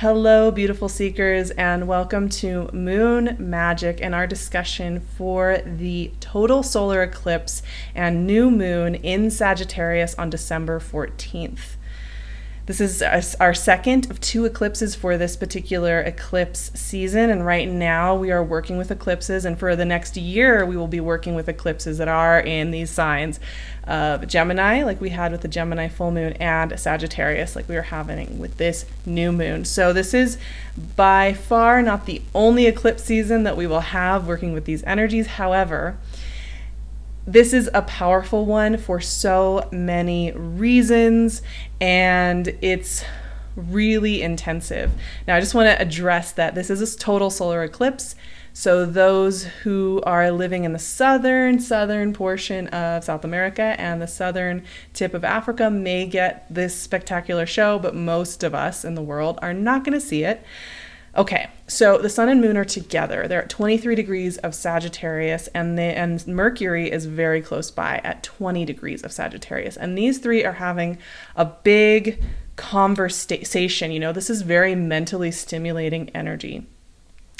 Hello, beautiful seekers, and welcome to Moon Magic and our discussion for the total solar eclipse and new moon in Sagittarius on December 14th. This is our second of two eclipses for this particular eclipse season, and right now we are working with eclipses, and for the next year we will be working with eclipses that are in these signs of Gemini, like we had with the Gemini full moon, and Sagittarius, like we are having with this new moon. So this is by far not the only eclipse season that we will have working with these energies. However, this is a powerful one for so many reasons, and it's really intensive. Now, I just want to address that this is a total solar eclipse. So those who are living in the southern portion of South America and the southern tip of Africa may get this spectacular show, but most of us in the world are not going to see it. Okay, so the sun and moon are together. They're at 23 degrees of Sagittarius, and Mercury is very close by at 20 degrees of Sagittarius. And these three are having a big conversation. You know, this is very mentally stimulating energy.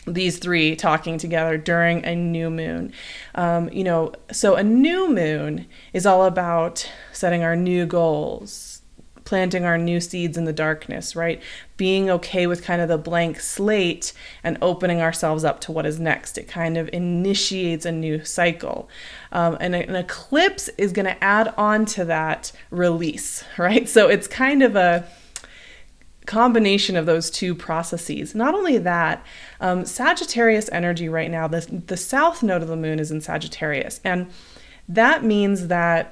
These three talking together during a new moon. So a new moon is all about setting our new goals, planting our new seeds in the darkness, right? Being okay with kind of the blank slate and opening ourselves up to what is next. It kind of initiates a new cycle. And an eclipse is going to add on to that release, right? So it's kind of a combination of those two processes. Not only that, Sagittarius energy right now, the south node of the moon is in Sagittarius. And that means that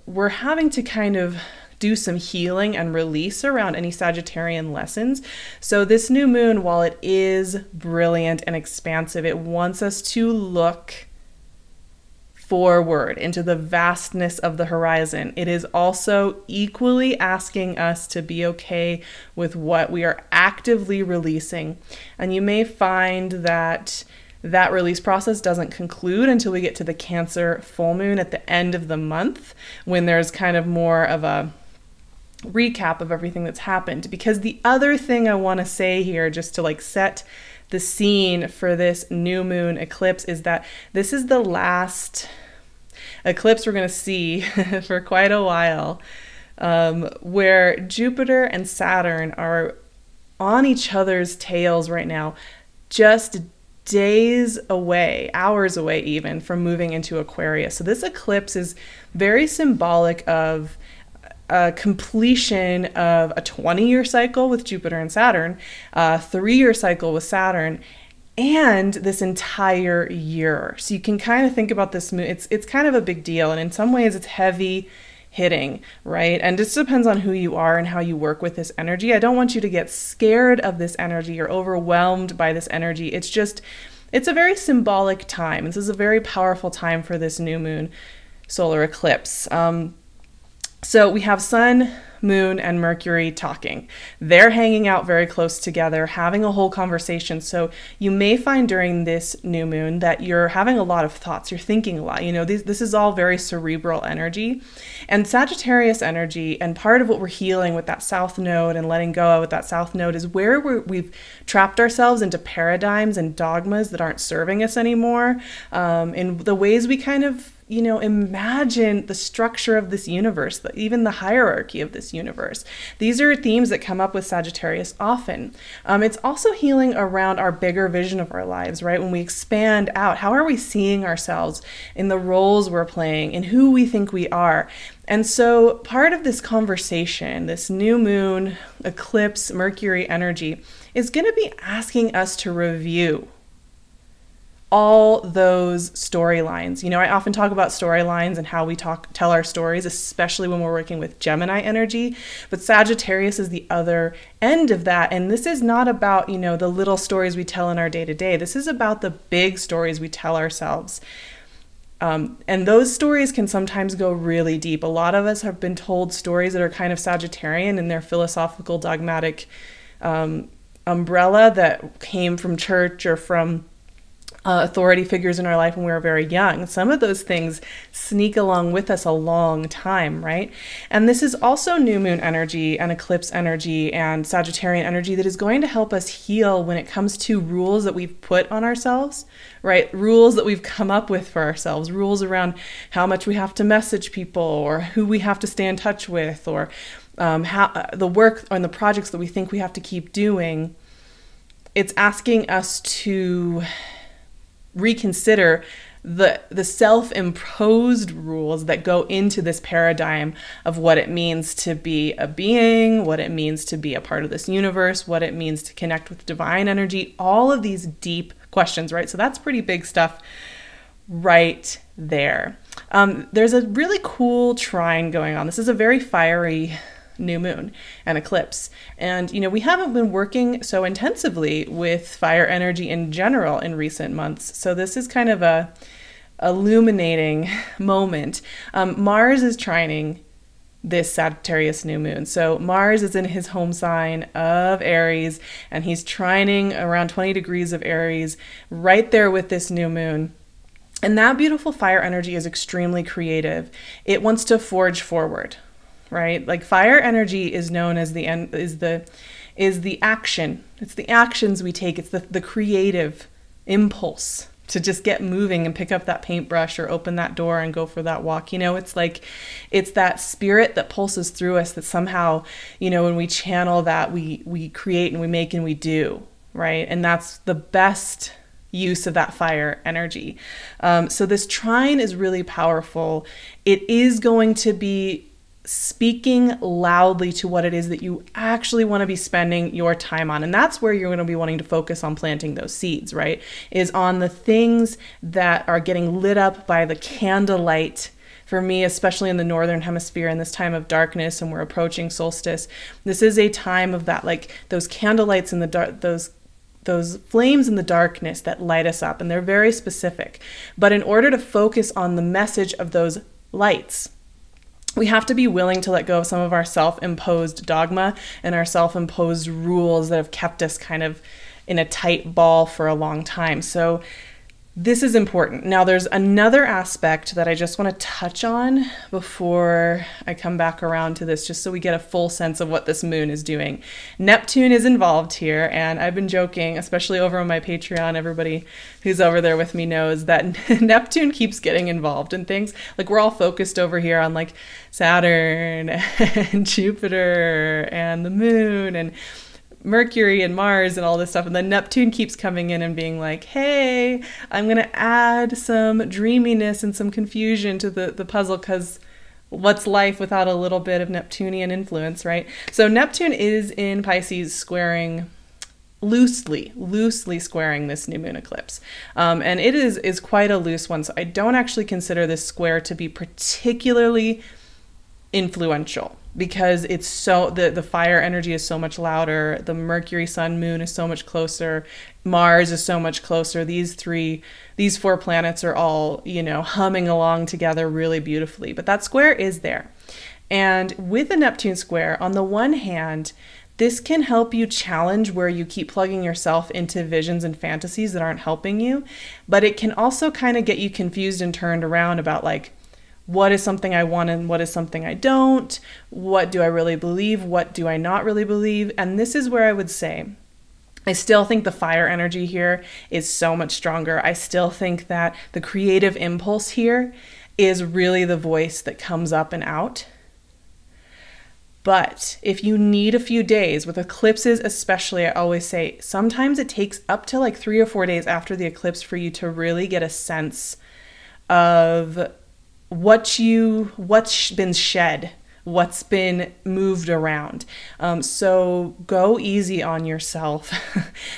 we're having to kind of do some healing and release around any Sagittarian lessons. So this new moon, while it is brilliant and expansive, it wants us to look forward into the vastness of the horizon. It is also equally asking us to be okay with what we are actively releasing. And you may find that that release process doesn't conclude until we get to the Cancer full moon at the end of the month, when there's kind of more of a recap of everything that's happened. Because the other thing I want to say here, just to like set the scene for this new moon eclipse, is that this is the last eclipse we're going to see for quite a while, where Jupiter and Saturn are on each other's tails right now, just days away, hours away even, from moving into Aquarius. So this eclipse is very symbolic of completion of a 20-year cycle with Jupiter and Saturn, a 3-year cycle with Saturn, and this entire year. So you can kind of think about this moon, it's kind of a big deal, and in some ways it's heavy hitting, right? And this depends on who you are and how you work with this energy. I don't want you to get scared of this energy or overwhelmed by this energy. It's a very symbolic time. This is a very powerful time for this new moon solar eclipse. So we have Sun, Moon, and Mercury talking. They're hanging out very close together, having a whole conversation. So you may find during this new moon that you're having a lot of thoughts. You're thinking a lot. You know, this is all very cerebral energy. And Sagittarius energy, and part of what we're healing with that south node and letting go with that south node, is where we've trapped ourselves into paradigms and dogmas that aren't serving us anymore. In the ways we kind of imagine the structure of this universe, even the hierarchy of this universe. These are themes that come up with Sagittarius often. It's also healing around our bigger vision of our lives, right? When we expand out, how are we seeing ourselves in the roles we're playing, in who we think we are? And so part of this conversation, this new moon, eclipse, Mercury energy, is going to be asking us to review all those storylines. I often talk about storylines and how we tell our stories, especially when we're working with Gemini energy, but Sagittarius is the other end of that. And this is not about, the little stories we tell in our day-to-day. This is about the big stories we tell ourselves. And those stories can sometimes go really deep. A lot of us have been told stories that are kind of Sagittarian in their philosophical, dogmatic umbrella that came from church or from authority figures in our life when we were very young. Some of those things sneak along with us a long time, right? And this is also new moon energy and eclipse energy and Sagittarian energy that is going to help us heal when it comes to rules that we've put on ourselves, right? Rules that we've come up with for ourselves, rules around how much we have to message people or who we have to stay in touch with, or how the work and the projects that we think we have to keep doing. It's asking us to reconsider the self-imposed rules that go into this paradigm of what it means to be a being, what it means to be a part of this universe, what it means to connect with divine energy, all of these deep questions, right? So that's pretty big stuff right there. There's a really cool trine going on. This is a very fiery new moon and eclipse. And, we haven't been working so intensively with fire energy in general in recent months. So this is kind of a illuminating moment. Mars is trining this Sagittarius new moon. So Mars is in his home sign of Aries, and he's trining around 20 degrees of Aries right there with this new moon. And that beautiful fire energy is extremely creative. It wants to forge forward, right? Like fire energy is known as the action. It's the actions we take. It's the creative impulse to just get moving and pick up that paintbrush or open that door and go for that walk. It's that spirit that pulses through us that somehow, when we channel that, we create and we make and we do, right? And that's the best use of that fire energy. So this trine is really powerful. It is going to be speaking loudly to what it is that you actually want to be spending your time on. And that's where you're going to be wanting to focus on planting those seeds, right? Is on the things that are getting lit up by the candlelight. For me, especially in the northern hemisphere in this time of darkness, and we're approaching solstice, this is a time of that, like those candlelights in the dark, those flames in the darkness that light us up. And they're very specific. But in order to focus on the message of those lights, we have to be willing to let go of some of our self-imposed dogma and our self-imposed rules that have kept us kind of in a tight ball for a long time. So this is important. Now, there's another aspect that I just want to touch on before I come back around to this, just so we get a full sense of what this moon is doing. Neptune is involved here, and I've been joking, especially over on my Patreon. Everybody who's over there with me knows that Neptune keeps getting involved in things. Like, we're all focused over here on like Saturn and Jupiter and the moon and Mercury and Mars and all this stuff, and then Neptune keeps coming in and being like, hey, I'm gonna add some dreaminess and some confusion to the puzzle, because what's life without a little bit of Neptunian influence, right? So Neptune is in Pisces, squaring loosely squaring this new moon eclipse, and it is quite a loose one. So I don't actually consider this square to be particularly influential, because it's so the fire energy is so much louder. The Mercury, Sun, Moon is so much closer. Mars is so much closer. These four planets are all, humming along together really beautifully. But that square is there. And with a Neptune square, on the one hand, this can help you challenge where you keep plugging yourself into visions and fantasies that aren't helping you. But it can also kind of get you confused and turned around about, like, what is something I want and what is something I don't? What do I really believe? What do I not really believe? And this is where I would say, I still think the fire energy here is so much stronger. I still think that the creative impulse here is really the voice that comes up and out. But if you need a few days, with eclipses especially, I always say, sometimes it takes up to like 3 or 4 days after the eclipse for you to really get a sense of what's been shed, what's been moved around. So go easy on yourself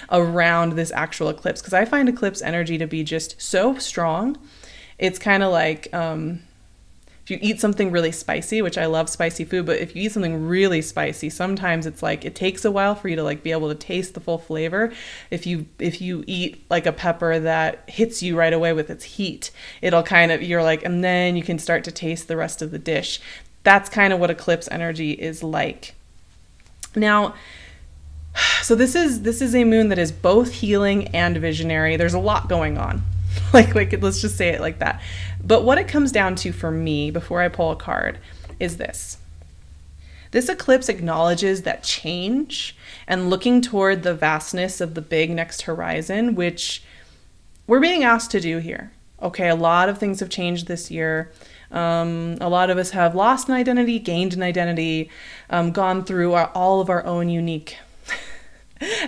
around this actual eclipse, because I find eclipse energy to be just so strong. It's kind of like if you eat something really spicy, which I love spicy food, but if you eat something really spicy, sometimes it's like it takes a while for you to like be able to taste the full flavor. If you eat like a pepper that hits you right away with its heat, it'll kind of, you're like, and then you can start to taste the rest of the dish. That's kind of what eclipse energy is like. Now, So this is a moon that is both healing and visionary. There's a lot going on. Like let's just say it like that. But what it comes down to for me, before I pull a card, is this. This eclipse acknowledges that change and looking toward the vastness of the big next horizon, which we're being asked to do here. Okay, a lot of things have changed this year. A lot of us have lost an identity, gained an identity, gone through all of our own unique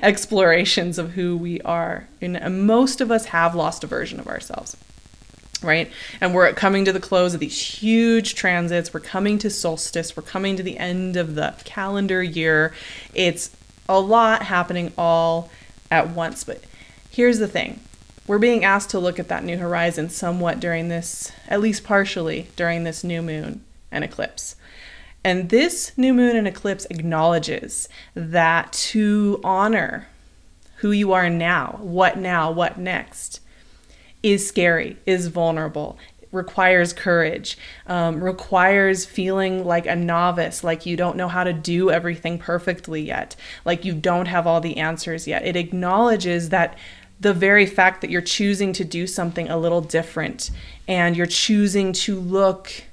explorations of who we are. And most of us have lost a version of ourselves, right? And we're coming to the close of these huge transits. We're coming to solstice. We're coming to the end of the calendar year. It's a lot happening all at once. But here's the thing. We're being asked to look at that new horizon somewhat during this, at least partially, during this new moon and eclipse. And this new moon and eclipse acknowledges that to honor who you are now, what next, is scary, is vulnerable, requires courage, requires feeling like a novice, like you don't know how to do everything perfectly yet, like you don't have all the answers yet. It acknowledges that the very fact that you're choosing to do something a little different and you're choosing to look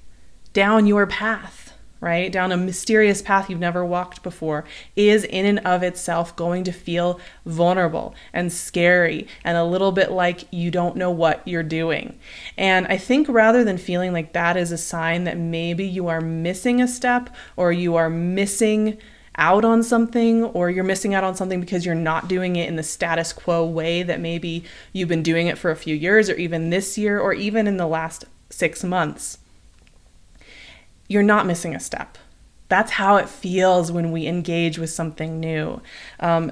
down your path, right? Down a mysterious path you've never walked before is in and of itself going to feel vulnerable and scary and a little bit like you don't know what you're doing. And I think rather than feeling like that is a sign that maybe you are missing a step or you are missing out on something, or you're missing out on something because you're not doing it in the status quo way that maybe you've been doing it for a few years or even this year or even in the last 6 months. You're not missing a step. That's how it feels when we engage with something new.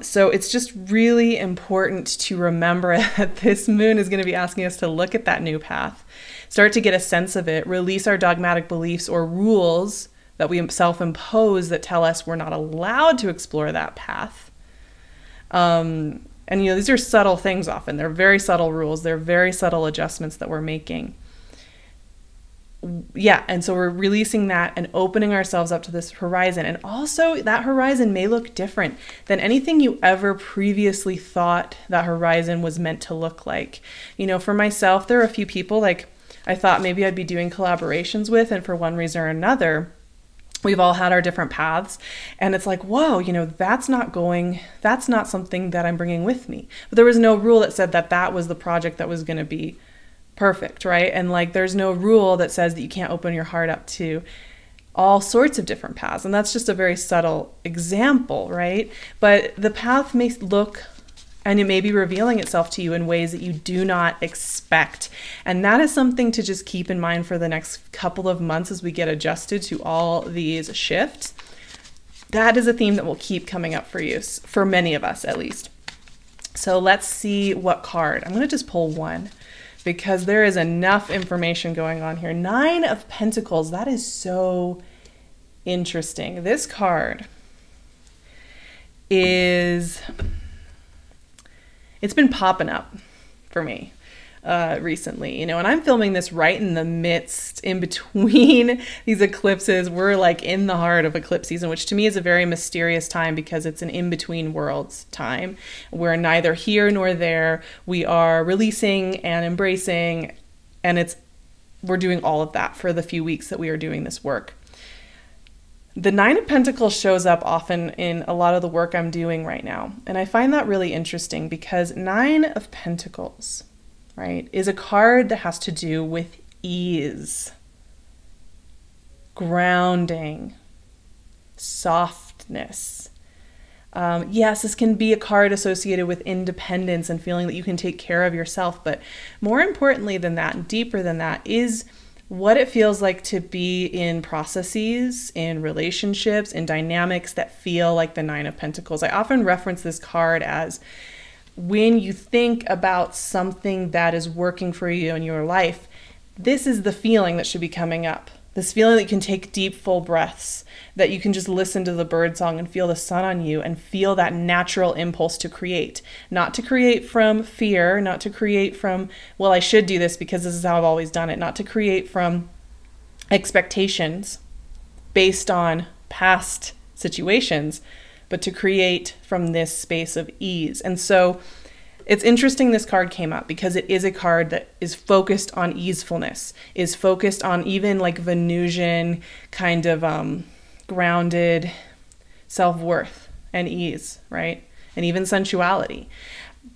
So it's just really important to remember that this moon is going to be asking us to look at that new path, start to get a sense of it, release our dogmatic beliefs or rules that we self-impose that tell us we're not allowed to explore that path. And these are subtle things often. They're very subtle rules. They're very subtle adjustments that we're making. Yeah, and so we're releasing that and opening ourselves up to this horizon. And also that horizon may look different than anything you ever previously thought that horizon was meant to look like. For myself, there are a few people like I thought maybe I'd be doing collaborations with, and for one reason or another, we've all had our different paths, and it's like, whoa, that's not something that I'm bringing with me. But there was no rule that said that was the project that was going to be perfect, right? And there's no rule that says that you can't open your heart up to all sorts of different paths. And that's just a very subtle example, right? But the path may look, and it may be revealing itself to you in ways that you do not expect. And that is something to just keep in mind for the next couple of months as we get adjusted to all these shifts. That is a theme that will keep coming up for you, for many of us at least. So let's see what card. I'm going to just pull one because there is enough information going on here. 9 of Pentacles. That is so interesting. This card is... It's been popping up for me recently, and I'm filming this right in the midst, in between these eclipses. We're in the heart of eclipse season, which to me is a very mysterious time because it's an in-between worlds time. We're neither here nor there. We are releasing and embracing, and we're doing all of that for the few weeks that we are doing this work. The 9 of Pentacles shows up often in a lot of the work I'm doing right now. And I find that really interesting because 9 of Pentacles, right, is a card that has to do with ease, grounding, softness. Yes, this can be a card associated with independence and feeling that you can take care of yourself. But more importantly than that, and deeper than that, is what it feels like to be in processes, in relationships, in dynamics that feel like the 9 of Pentacles. I often reference this card as when you think about something that is working for you in your life, this is the feeling that should be coming up. This feeling that you can take deep, full breaths, that you can just listen to the bird song and feel the sun on you and feel that natural impulse to create. Not to create from fear, not to create from, well, I should do this because this is how I've always done it. Not to create from expectations based on past situations, but to create from this space of ease. And so it's interesting this card came up because it is a card that is focused on easefulness, is focused on even like Venusian kind of grounded self-worth and ease, right? And even sensuality.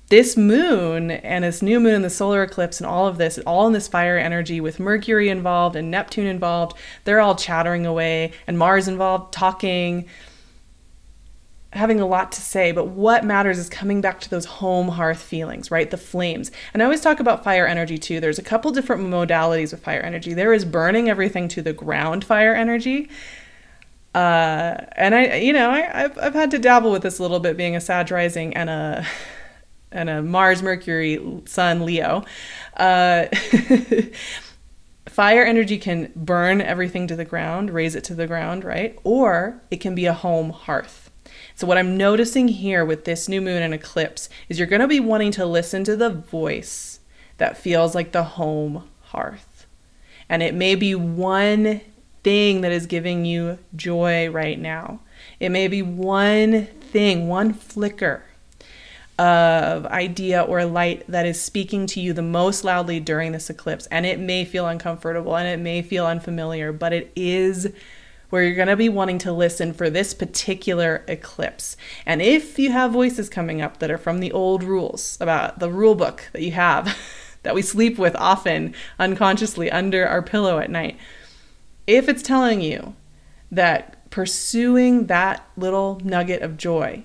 This moon and this new moon and the solar eclipse and all of this, all in this fire energy with Mercury involved and Neptune involved, they're all chattering away, and Mars involved, talking, having a lot to say. But what matters is coming back to those home hearth feelings, right? The flames. And I always talk about fire energy too. There's a couple different modalities with fire energy. There is burning everything to the ground fire energy. And I've had to dabble with this a little bit, being a Sag rising and a Mars, Mercury, Sun, Leo. Fire energy can burn everything to the ground, raise it to the ground, right? Or it can be a home hearth. So what I'm noticing here with this new moon and eclipse is you're going to be wanting to listen to the voice that feels like the home hearth. And it may be one thing that is giving you joy right now. It may be one thing, one flicker of idea or light that is speaking to you the most loudly during this eclipse. And it may feel uncomfortable and it may feel unfamiliar, but it is where you're going to be wanting to listen for this particular eclipse. And if you have voices coming up that are from the old rules, about the rule book that you have, that we sleep with often unconsciously under our pillow at night, if it's telling you that pursuing that little nugget of joy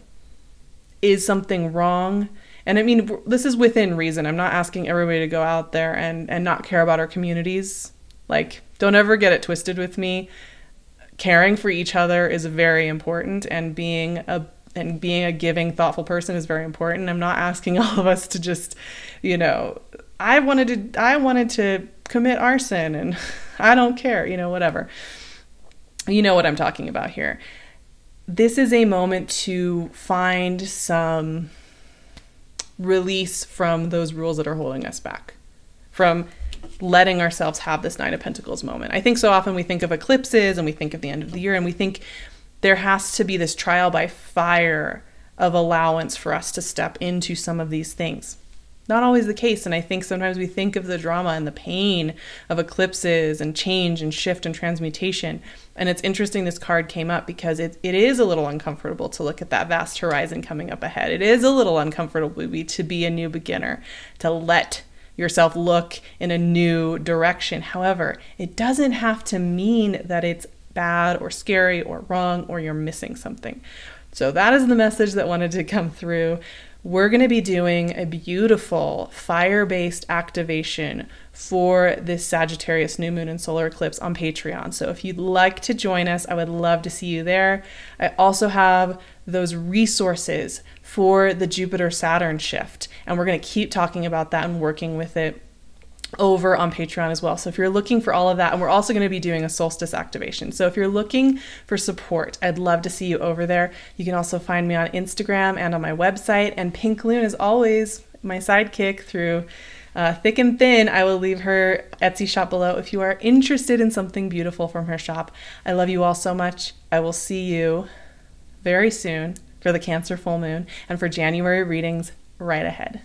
is something wrong, and I mean, this is within reason. I'm not asking everybody to go out there and not care about our communities. Like, don't ever get it twisted with me. Caring for each other is very important, and being a giving, thoughtful person is very important. I'm not asking all of us to just, I wanted to commit arson and I don't care, whatever. You know what I'm talking about here. This is a moment to find some release from those rules that are holding us back, from letting ourselves have this Nine of Pentacles moment. I think so often we think of eclipses and we think of the end of the year and we think there has to be this trial by fire of allowance for us to step into some of these things. Not always the case. And I think sometimes we think of the drama and the pain of eclipses and change and shift and transmutation. And it's interesting this card came up because it is a little uncomfortable to look at that vast horizon coming up ahead. It is a little uncomfortable to be a new beginner, to let yourself look in a new direction. However, it doesn't have to mean that it's bad or scary or wrong or you're missing something. So that is the message that wanted to come through. We're going to be doing a beautiful fire-based activation for this Sagittarius new moon and solar eclipse on Patreon. So if you'd like to join us, I would love to see you there. I also have those resources for the Jupiter-Saturn shift, and we're going to keep talking about that and working with it over on Patreon as well. So if you're looking for all of that, and we're also going to be doing a solstice activation. So if you're looking for support, I'd love to see you over there. You can also find me on Instagram and on my website. And PinkLune is always my sidekick through thick and thin. I will leave her Etsy shop below if you are interested in something beautiful from her shop. I love you all so much. I will see you very soon for the Cancer full moon and for January readings right ahead.